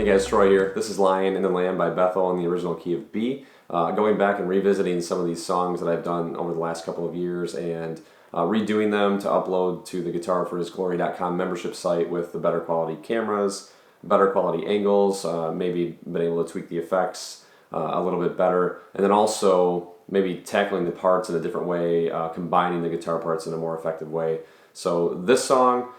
guys, Troy here. This is Lion in the Lamb by Bethel in the original key of B. Going back and revisiting some of these songs that I've done over the last couple of years and redoing them to upload to the GuitarforHISGLORY.com membership site with the better quality cameras, better quality angles, maybe been able to tweak the effects a little bit better, and then also maybe tackling the parts in a different way, combining the guitar parts in a more effective way. So this song,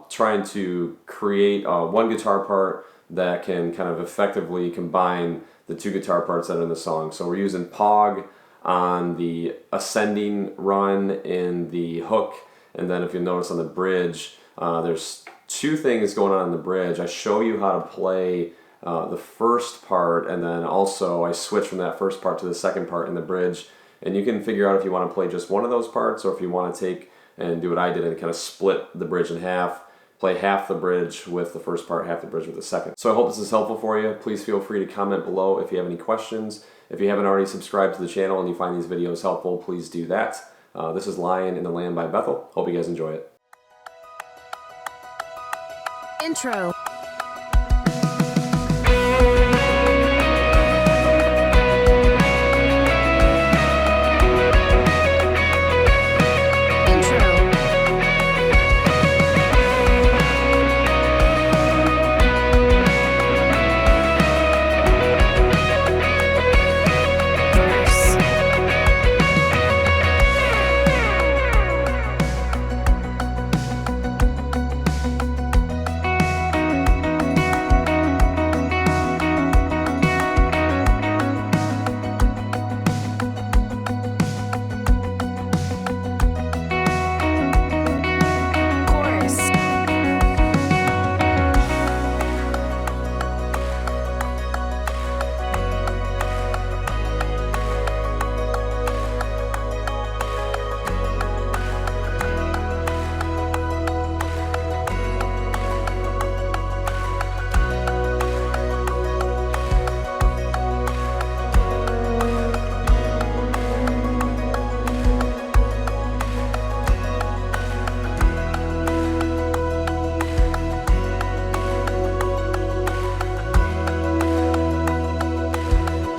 trying to create one guitar part that can kind of effectively combine the two guitar parts that are in the song. So we're using Pog on the ascending run in the hook, and then if you notice on the bridge, there's two things going on in the bridge. I show you how to play the first part, and then also I switch from that first part to the second part in the bridge, and you can figure out if you want to play just one of those parts or if you want to take and do what I did and kind of split the bridge in half, play half the bridge with the first part, half the bridge with the second. So I hope this is helpful for you. Please feel free to comment below if you have any questions. If you haven't already subscribed to the channel and you find these videos helpful, please do that. This is Lion in the Lamb by Bethel. Hope you guys enjoy it. Intro.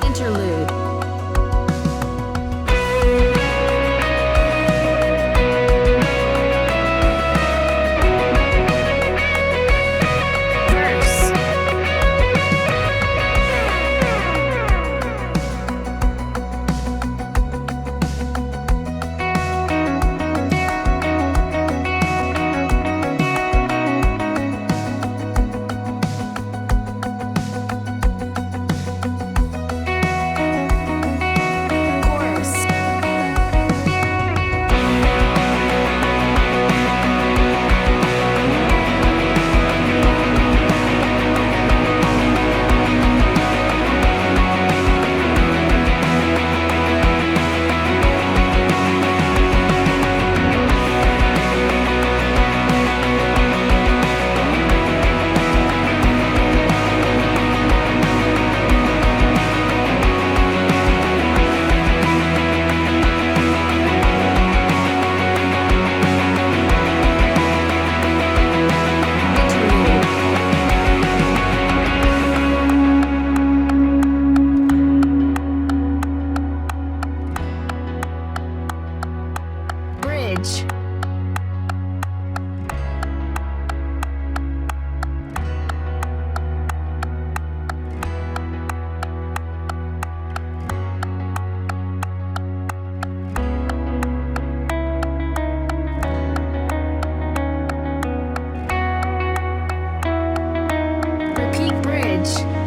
Interlude. Bridge. Repeat bridge.